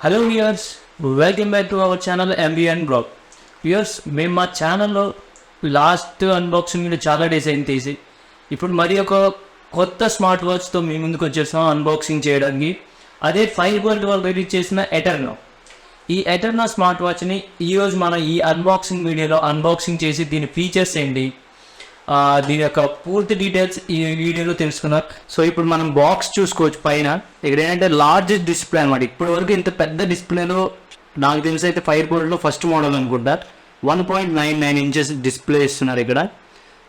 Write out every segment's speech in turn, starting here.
Hello viewers, welcome back to our channel mvnblog. Viewers, మేము మా ఛానల్లో లాస్ట్ అన్బాక్సింగ్ చాలా డేస్ అయింది తీసి. ఇప్పుడు మరి ఒక కొత్త స్మార్ట్ వాచ్తో మీ ముందుకు వచ్చేసాం అన్బాక్సింగ్ చేయడానికి. అదే ఫైర్బోల్ట్ వాళ్ళు రిలీజ్ చేసిన ఎటర్నో. ఈ ఎటర్నో స్మార్ట్ వాచ్ని ఈరోజు మనం ఈ అన్బాక్సింగ్ వీడియోలో అన్బాక్సింగ్ చేసి దీని ఫీచర్స్ ఏంటి, దీని యొక్క పూర్తి డీటెయిల్స్ ఈ వీడియోలో తెలుసుకున్నాం. సో ఇప్పుడు మనం బాక్స్ చూసుకోవచ్చు. పైన ఇక్కడ ఏంటంటే లార్జెస్ట్ డిస్ప్లే అనమాట. ఇప్పటి వరకు ఇంత పెద్ద డిస్ప్లేలో నాకు తెలిసి అయితే ఫైర్బోల్ట్లో ఫస్ట్ మోడల్ అనుకుంటా. 1.99 ఇంచెస్ డిస్ప్లే ఇస్తున్నారు ఇక్కడ.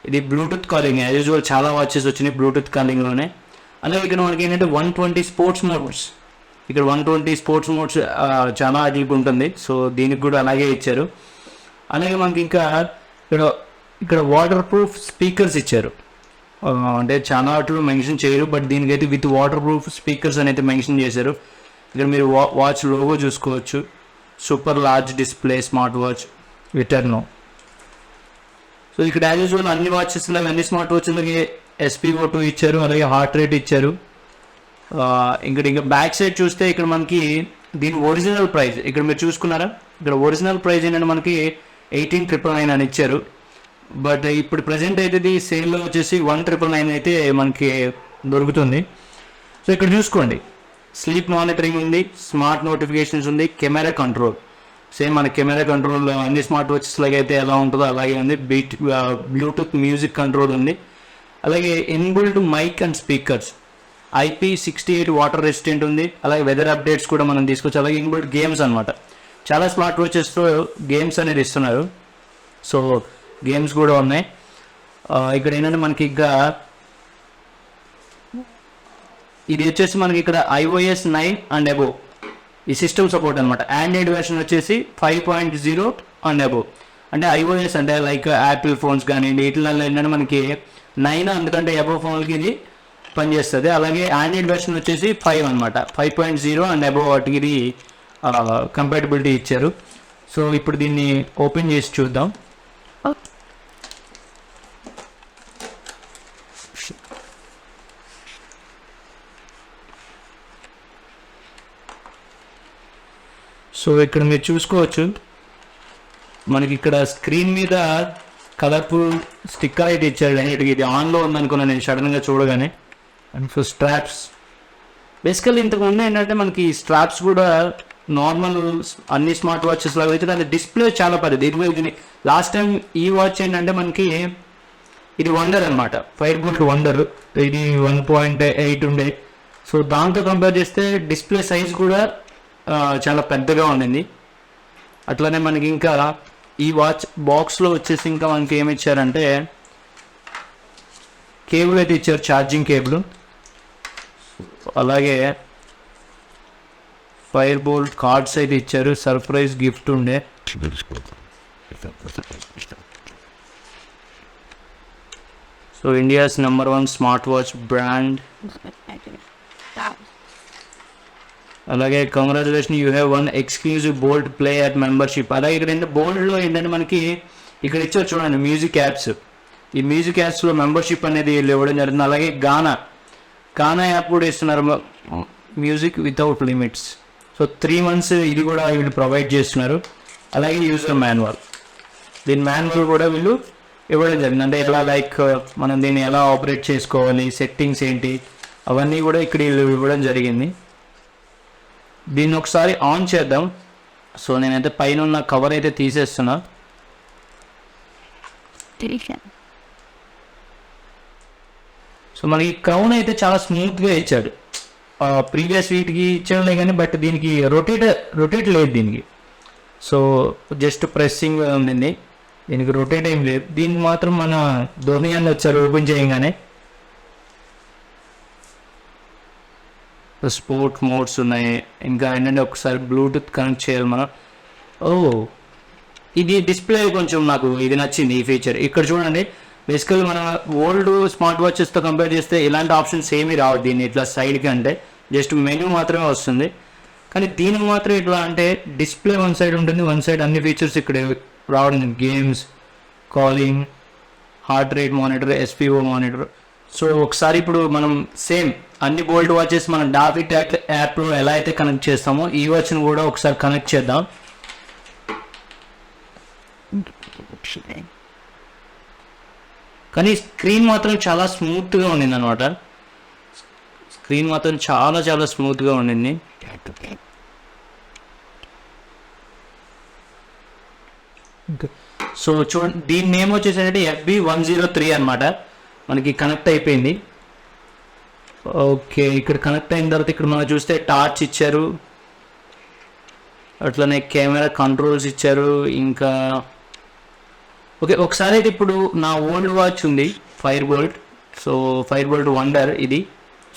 ఇది బ్లూటూత్ కాలింగ్, యాజ్ యూజువల్ చాలా వాచెస్ వచ్చినాయి బ్లూటూత్ కాలింగ్లోనే. అలాగే ఇక్కడ మనకి ఏంటంటే 120 స్పోర్ట్స్ మోడ్స్, ఇక్కడ 120 స్పోర్ట్స్ మోడ్స్ చాలా అడిగి ఉంటుంది. సో దీనికి కూడా అలాగే ఇచ్చారు. అలాగే మనకి ఇంకా ఇక్కడ వాటర్ ప్రూఫ్ స్పీకర్స్ ఇచ్చారు. అంటే చాలా వాటిలో మెన్షన్ చేయరు, బట్ దీనికైతే విత్ వాటర్ ప్రూఫ్ స్పీకర్స్ అని అయితే మెన్షన్ చేశారు. ఇక్కడ మీరు వాచ్ లోగో చూసుకోవచ్చు. Super large display smart watch Eterno. So ఇక్కడ యాజ్ యూజువల్ అన్ని వాచెస్లో అన్ని స్మార్ట్ వాచ్లకి SpO2 ఇచ్చారు, అలాగే హార్ట్ రేట్ ఇచ్చారు. ఇంకా బ్యాక్ సైడ్ చూస్తే ఇక్కడ మనకి దీని ఒరిజినల్ ప్రైస్ ఇక్కడ మీరు చూసుకున్నారా, ఇక్కడ ఒరిజినల్ ప్రైస్ ఏంటంటే మనకి 18,999 అని ఇచ్చారు. బట్ ఇప్పుడు ప్రజెంట్ అయితే ఇది సేల్లో వచ్చేసి 1,999 అయితే మనకి దొరుకుతుంది. సో ఇక్కడ చూసుకోండి, స్లీప్ మానిటరింగ్ ఉంది, స్మార్ట్ నోటిఫికేషన్స్ ఉంది, కెమెరా కంట్రోల్. సేమ్ మన కెమెరా కంట్రోల్ అన్ని స్మార్ట్ వాచెస్ లాగా అయితే ఎలా ఉంటుందో అలాగే ఉంది. బ్లూటూత్ మ్యూజిక్ కంట్రోల్ ఉంది. అలాగే inbuilt mike and speakers, IP68 water resistant ఉంది. అలాగే వెదర్ అప్డేట్స్ కూడా మనం తీసుకోవచ్చు. అలాగే ఇన్బిల్ట్ గేమ్స్ అనమాట. చాలా స్మార్ట్ వాచెస్తో గేమ్స్ అనేది ఇస్తున్నారు. సో గేమ్స్ కూడా ఉన్నాయి. ఇక్కడ ఏంటంటే మనకి ఇంకా ఇది వచ్చేసి మనకి ఇక్కడ iOS 9 అండ్ అబోవ్ ఈ సిస్టమ్ సపోర్ట్ అనమాట. ఆండ్రాయిడ్ వెర్షన్ వచ్చేసి 5.0 అండ్ అబోవ్. అంటే iOS అంటే లైక్ యాపిల్ ఫోన్స్ కానీ వీటిలో ఏంటంటే మనకి 9 అందుకంటే అబోవ్ ఫోన్కి ఇది పనిచేస్తుంది. అలాగే ఆండ్రాయిడ్ వెర్షన్ వచ్చేసి 5 అనమాట. 5.0 అండ్ అబోవ్ వాటికి ఇది కంపాటబిలిటీ ఇచ్చారు. సో ఇప్పుడు దీన్ని ఓపెన్ చేసి చూద్దాం. సో ఇక్కడ మీరు చూసుకోవచ్చు, మనకి ఇక్కడ స్క్రీన్ మీద కలర్ఫుల్ స్టిక్కర్ అయితే ఇచ్చాడు. ఇది ఆన్లో ఉందనుకున్నాను నేను సడన్గా చూడగానే. అండ్ సో స్ట్రాప్స్, బేసికల్లీ ఇంతకుముందు ఏంటంటే మనకి స్ట్రాప్స్ కూడా నార్మల్ అన్ని స్మార్ట్ వాచెస్ లాగా అయితే దాని డిస్ప్లే చాలా పెద్దది. ఇది లాస్ట్ టైం ఈ వాచ్ ఏంటంటే మనకి ఇది వండర్ అనమాట, ఫైర్బోల్ట్ వండర్. ఇది 1.8 ఉండే. సో దాంతో కంపేర్ చేస్తే డిస్ప్లే సైజ్ కూడా చాలా పెద్దగా ఉండింది. అట్లనే మనకి ఇంకా ఈ వాచ్ బాక్స్లో వచ్చేసి ఇంకా మనకి ఏమి ఇచ్చారంటే కేబుల్ అయితే ఇచ్చారు, ఛార్జింగ్ కేబుల్. అలాగే ఫైర్బోల్ట్ కార్డ్స్ అయితే ఇచ్చారు, సర్ప్రైజ్ గిఫ్ట్ ఉండే. So India's #1 smart watch brand. అలాగే congratulation, you have won exclusive Boltt play app membership. అలాగే ఇక్కడ ఏంటంటే బోల్డ్లో ఏంటంటే మనకి ఇక్కడ ఇచ్చారు చూడండి మ్యూజిక్ యాప్స్. ఈ మ్యూజిక్ యాప్స్లో మెంబర్షిప్ అనేది వీళ్ళు ఇవ్వడం జరుగుతుంది. అలాగే గానా యాప్ కూడా ఇస్తున్నారు, music without limits. So 3 months ఇది కూడా వీళ్ళు ప్రొవైడ్ చేస్తున్నారు. అలాగే యూజర్ మాన్యువల్, దీని మాన్యువల్ కూడా వీళ్ళు ఇవ్వడం జరిగింది. అంటే ఎలా లైక్ మనం దీన్ని ఎలా ఆపరేట్ చేసుకోవాలి, సెట్టింగ్స్ ఏంటి, అవన్నీ కూడా ఇక్కడ వీళ్ళు ఇవ్వడం జరిగింది. దీన్ని ఒకసారి ఆన్ చేద్దాం. సో నేనైతే పైన ఉన్న కవర్ అయితే తీసేస్తున్నా. సో మనకి క్రౌన్ అయితే చాలా స్మూత్గా ఇచ్చాడు. ప్రీవియస్ వీటికి ఇచ్చాడులే కానీ బట్ దీనికి రొటేట్ లేదు దీనికి. సో జస్ట్ ప్రెస్సింగ్ ఉంది, దీనికి రొటేట్ ఏం లేదు. దీనికి మాత్రం మన ధోని అని వచ్చారు ఓపెన్ చేయగానే. స్పోర్ట్ మోడ్స్ ఉన్నాయి. ఇంకా ఏంటంటే ఒకసారి బ్లూటూత్ కనెక్ట్ చేయాలి మనం. ఇది డిస్ప్లే కొంచెం నాకు ఇది నచ్చింది ఈ ఫీచర్. ఇక్కడ చూడండి, బేసికల్ మన ఓల్డ్ స్మార్ట్ వాచెస్తో కంపేర్ చేస్తే ఇలాంటి ఆప్షన్స్ ఏమీ రావు దీన్ని ఇట్లా సైడ్కి. అంటే జస్ట్ మెనూ మాత్రమే వస్తుంది. కానీ దీనికి మాత్రం ఇట్లా అంటే డిస్ప్లే వన్ సైడ్ ఉంటుంది, వన్ సైడ్ అన్ని ఫీచర్స్ ఇక్కడ రావడం. Games, calling, heart rate monitor, SPO monitor, so ఒకసారి ఇప్పుడు మనం సేమ్ అన్ని బోల్ట్ వాచెస్ మనం డాబిట్ యాప్లో ఎలా అయితే కనెక్ట్ చేస్తామో ఈ వాచ్ని కూడా ఒకసారి కనెక్ట్ చేద్దాం. కానీ స్క్రీన్ మాత్రం చాలా స్మూత్గా ఉండింది అనమాట. స్క్రీన్ మాత్రం చాలా చాలా స్మూత్గా ఉండింది. సో చూడండి, దీని నేమ్ వచ్చేసరికి FB103 అనమాట. మనకి కనెక్ట్ అయిపోయింది. ఓకే, ఇక్కడ కనెక్ట్ అయిన తర్వాత ఇక్కడ మనం చూస్తే టార్చ్ ఇచ్చారు, అట్లనే కెమెరా కంట్రోల్స్ ఇచ్చారు. ఇంకా ఓకే, ఒకసారి అయితే ఇప్పుడు నా ఓల్డ్ వాచ్ ఉంది ఫైర్బోల్ట్. సో ఫైర్బోల్ట్ వండర్ ఇది.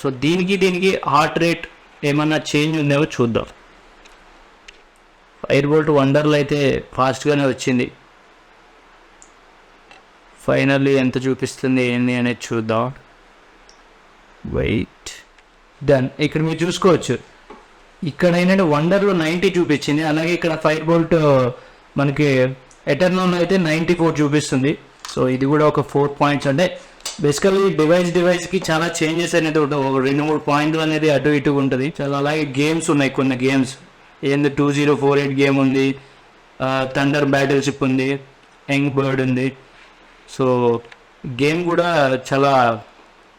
సో దీనికి హార్ట్ రేట్ ఏమన్నా చేంజ్ ఉందేమో చూద్దాం. ఫైర్బోల్ట్ వండర్లో అయితే ఫాస్ట్గానే వచ్చింది. ఫైనల్లీ ఎంత చూపిస్తుంది ఏంటి అనేది చూద్దాం. Wait done. ఇక్కడ మీరు చూసుకోవచ్చు, ఇక్కడ ఏంటంటే వండర్లో 90 చూపించింది. అలాగే ఇక్కడ ఫైర్బోల్ట్ మనకి ఎటర్నోలో అయితే 94 చూపిస్తుంది. సో ఇది కూడా ఒక 4 పాయింట్స్. అంటే బేసికలీ డివైస్కి చాలా చేంజెస్ అనేది ఉంటుంది. ఒక 2-3 పాయింట్లు అనేది అటు ఇటు ఉంటుంది. చాలా అలాగే గేమ్స్ ఉన్నాయి, కొన్ని గేమ్స్ ఏంది 2048 గేమ్ ఉంది, థండర్ బ్యాటిల్షిప్ ఉంది, యంగ్ బర్డ్ ఉంది. సో గేమ్ కూడా చాలా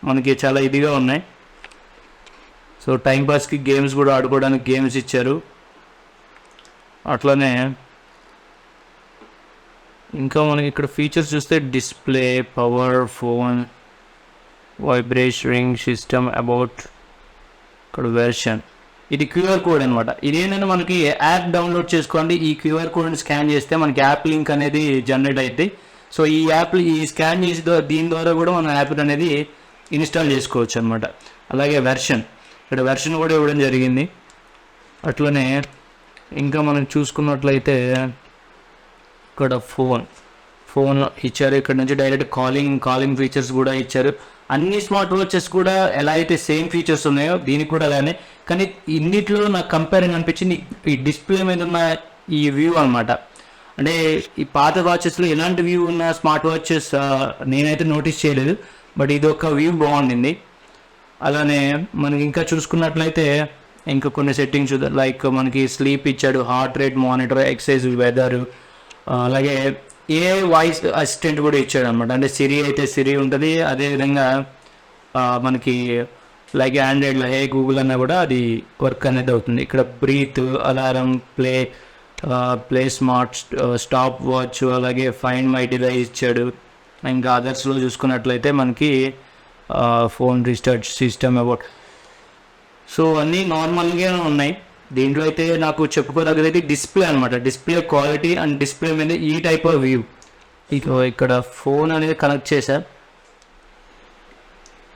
మనకి చాలా ఇదిగా ఉన్నాయి. సో టైంపాస్కి గేమ్స్ కూడా ఆడుకోవడానికి గేమ్స్ ఇచ్చారు. అట్లనే ఇంకా మనకి ఇక్కడ ఫీచర్స్ చూస్తే display, power, phone, vibration, ring system, about, ఇక్కడ వెర్షన్. ఇది క్యూఆర్ కోడ్ అనమాట. ఇదేంటంటే మనకి యాప్ డౌన్లోడ్ చేసుకోండి, ఈ క్యూఆర్ కోడ్ని స్కాన్ చేస్తే మనకి యాప్ లింక్ అనేది జనరేట్ అవుతుంది. సో ఈ యాప్ ఈ స్కాన్ చేసి దీని ద్వారా కూడా మనం యాప్ అనేది ఇన్స్టాల్ చేసుకోవచ్చు అనమాట. అలాగే వెర్షన్, ఇక్కడ వెర్షన్ కూడా ఇవ్వడం జరిగింది. అట్లనే ఇంకా మనం చూసుకున్నట్లయితే ఇక్కడ ఫోన్ ఇచ్చారు. ఇక్కడ నుంచి డైరెక్ట్ కాలింగ్ ఫీచర్స్ కూడా ఇచ్చారు. అన్ని స్మార్ట్ వాచెస్ కూడా ఎలా అయితే సేమ్ ఫీచర్స్ ఉన్నాయో దీనికి కూడా అలానే. కానీ ఇన్నిట్లో నాకు కంపేరింగ్ అనిపించింది ఈ డిస్ప్లే మీద ఉన్న ఈ వ్యూ అనమాట. అంటే ఈ పాత వాచెస్లో ఎలాంటి వ్యూ ఉన్న స్మార్ట్ వాచెస్ నేనైతే నోటీస్ చేయలేదు, బట్ ఇది ఒక వ్యూ బాగుండింది. అలానే మనకి ఇంకా చూసుకున్నట్లయితే ఇంకా కొన్ని సెట్టింగ్స్ లైక్ మనకి స్లీప్ ఇచ్చాడు, heart rate monitor, exercise, weather, అలాగే ఏఐ వాయిస్ అసిస్టెంట్ కూడా ఇచ్చాడు అనమాట. అంటే సిరి అయితే సిరి ఉంటుంది, అదేవిధంగా మనకి లైక్ ఆండ్రాయిడ్లో హే గూగుల్ అన్నా కూడా అది వర్క్ అనేది అవుతుంది. ఇక్కడ breath, alarm, play smart, stop watch, అలాగే ఫైండ్ మై డివైస్ ఇచ్చాడు. ఇంకా అదర్స్లో చూసుకున్నట్లయితే మనకి phone restart, system, about. So అన్నీ నార్మల్గా ఉన్నాయి. దీంట్లో అయితే నాకు చెప్పుకోదగ్గది డిస్ప్లే అనమాట. డిస్ప్లే క్వాలిటీ అండ్ డిస్ప్లే మీద ఈ టైప్ ఆఫ్ వ్యూ. ఇక్కడ ఫోన్ అనేది కనెక్ట్ చేశారు.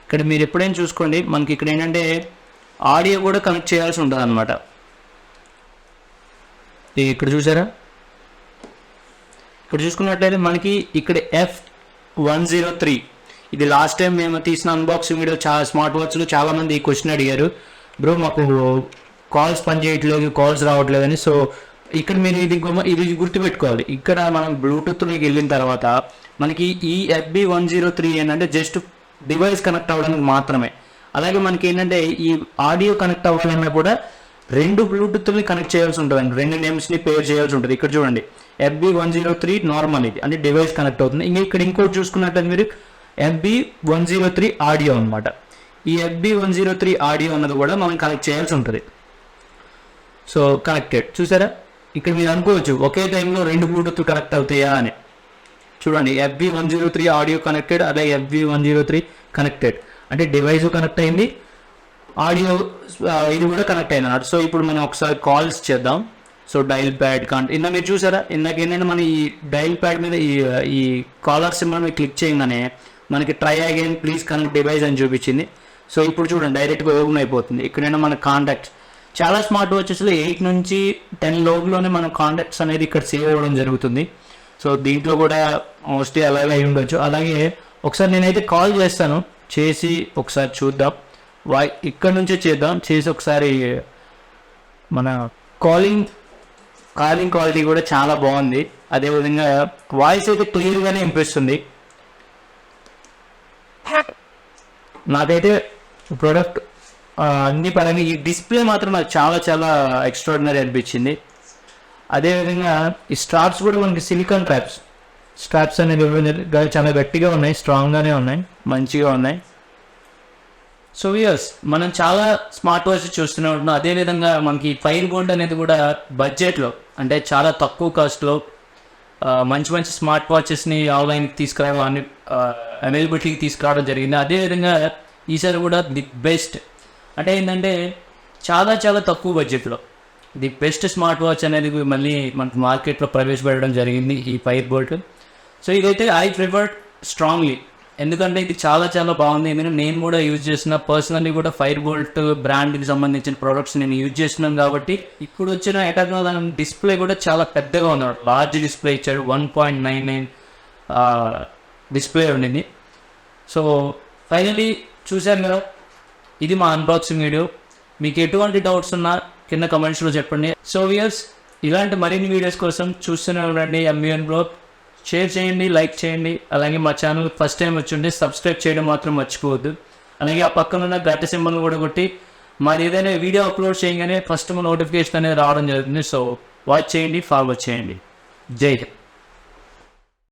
ఇక్కడ మీరు ఎప్పుడైనా చూసుకోండి, మనకి ఇక్కడ ఏంటంటే ఆడియో కూడా కనెక్ట్ చేయాల్సి ఉంటుంది అనమాట. ఇక్కడ చూసారా, ఇక్కడ చూసుకున్నట్లయితే మనకి ఇక్కడ F103 ఇది లాస్ట్ టైం మేము తీసిన అన్బాక్సింగ్ వీడియో స్మార్ట్ వాచ్లు చాలామంది ఈ క్వశ్చన్ అడిగారు, బ్రో మాకు కాల్స్ పనిచేయట్లేదు, కాల్స్ రావట్లేదని. సో ఇక్కడ మీరు ఇది గుర్తుపెట్టుకోవాలి. ఇక్కడ మనం బ్లూటూత్లోకి వెళ్ళిన తర్వాత మనకి ఈ FB103 ఏంటంటే జస్ట్ డివైస్ కనెక్ట్ అవ్వడానికి మాత్రమే. అలాగే మనకి ఏంటంటే ఈ ఆడియో కనెక్ట్ అవ్వాలన్నా కూడా 2 బ్లూటూత్ని కనెక్ట్ చేయాల్సి ఉంటుంది, 2 నేమ్స్ని పేర్ చేయాల్సి ఉంటుంది. ఇక్కడ చూడండి FB103 నార్మల్ ఇది అంటే డివైస్ కనెక్ట్ అవుతుంది. ఇక్కడ ఇంకోటి చూసుకున్నట్లయితే మీరు FB103 ఆడియో అనమాట. ఈ FB103 ఆడియో అన్నది కూడా మనం కనెక్ట్ చేయాల్సి ఉంటుంది. సో కనెక్టెడ్ చూసారా, ఇక్కడ మీరు అనుకోవచ్చు ఒకే టైంలో 2 బ్లూటూత్ కనెక్ట్ అవుతాయా అని. చూడండి FB103 ఆడియో కనెక్టెడ్, అలాగే FB103 కనెక్టెడ్ అంటే డివైస్ కనెక్ట్ అయింది, ఆడియో ఇది కూడా కనెక్ట్ అయింది అన్నమాట. సో ఇప్పుడు మనం ఒకసారి కాల్స్ చేద్దాం. సో డైల్ ప్యాడ్ ఇందాక మీరు చూసారా, ఇందాక ఏంటంటే మన ఈ డైల్ ప్యాడ్ మీద ఈ కాలర్ సింబల్ మీద క్లిక్ చేయగానే మనకి try again please connect device అని చూపించింది. సో ఇప్పుడు చూడండి డైరెక్ట్గా ఓపెన్ అయిపోతుంది. ఇక్కడైనా మన కాంటాక్ట్స్ చాలా స్మార్ట్ వాచెస్లో 8 నుంచి 10 లోపులోనే మన కాంటాక్ట్స్ అనేది ఇక్కడ సేవ్ అవ్వడం జరుగుతుంది. సో దీంట్లో కూడా మోస్ట్లీ అలాగే అయి ఉండొచ్చు. అలాగే ఒకసారి నేనైతే కాల్ చేస్తాను, చేసి ఒకసారి చూద్దాం. ఇక్కడ నుంచే చేసి ఒకసారి మన కాలింగ్ క్వాలిటీ కూడా చాలా బాగుంది. అదేవిధంగా వాయిస్ అయితే క్లియర్గానే వినిపిస్తుంది. నాకైతే ప్రోడక్ట్ అన్ని పరంగా ఈ డిస్ప్లే మాత్రం నాకు చాలా చాలా ఎక్స్ట్రాడినరీ అనిపించింది. అదేవిధంగా ఈ స్ట్రాప్స్ కూడా మనకి సిలికాన్ స్ట్రాప్స్ అనేది చాలా గట్టిగా ఉన్నాయి, స్ట్రాంగ్గానే ఉన్నాయి, మంచిగా ఉన్నాయి. సో వ్యూయర్స్, మనం చాలా స్మార్ట్ వాచ్ చూస్తూనే ఉంటున్నాం. అదేవిధంగా మనకి ఫైర్బోల్ట్ అనేది కూడా బడ్జెట్లో, అంటే చాలా తక్కువ కాస్ట్లో మంచి మంచి స్మార్ట్ వాచెస్ని ఆన్లైన్కి తీసుకురావడం, అన్ని అవైలబిలిటీకి తీసుకురావడం జరిగింది. అదేవిధంగా ఈసారి కూడా ది బెస్ట్, అంటే ఏంటంటే చాలా చాలా తక్కువ బడ్జెట్లో ది బెస్ట్ స్మార్ట్ వాచ్ అనేది మళ్ళీ మనకు మార్కెట్లో ప్రవేశపెట్టడం జరిగింది, ఈ ఫైర్బోల్ట్. సో ఇదైతే ఐ ప్రిఫర్డ్ స్ట్రాంగ్లీ, ఎందుకంటే ఇది చాలా చాలా బాగుంది. ఎందుకంటే నేను కూడా యూజ్ చేసిన, పర్సనల్లీ కూడా ఫైర్బోల్ట్ బ్రాండ్కి సంబంధించిన ప్రోడక్ట్స్ నేను యూజ్ చేస్తున్నాను. కాబట్టి ఇప్పుడు వచ్చిన ఎటర్నో డిస్ప్లే కూడా చాలా పెద్దగా ఉన్నాడు, లార్జ్ డిస్ప్లే ఇచ్చాడు, 1.99 డిస్ప్లే ఉండింది. సో ఫైనలీ చూశాను కదా, ఇది మా అన్బాక్సింగ్ వీడియో. మీకు ఎటువంటి డౌట్స్ ఉన్నా కింద కమెంట్స్లో చెప్పండి. సో వ్యూయర్స్, ఇలాంటి మరిన్ని వీడియోస్ కోసం చూస్తూనే ఉండండి MVN బ్లాగ్. షేర్ చేయండి, లైక్ చేయండి. అలాగే మా ఛానల్ ఫస్ట్ టైం వచ్చి సబ్స్క్రైబ్ చేయడం మాత్రం మర్చిపోవద్దు. అలాగే ఆ పక్కన ఉన్న గంట సింబల్ కూడా కొట్టి మరి ఏదైనా వీడియో అప్లోడ్ చేయగానే ఫస్ట్ నోటిఫికేషన్ అనేది రావడం జరుగుతుంది. సో వాచ్ చేయండి, ఫార్వర్డ్ చేయండి. జై హింద్.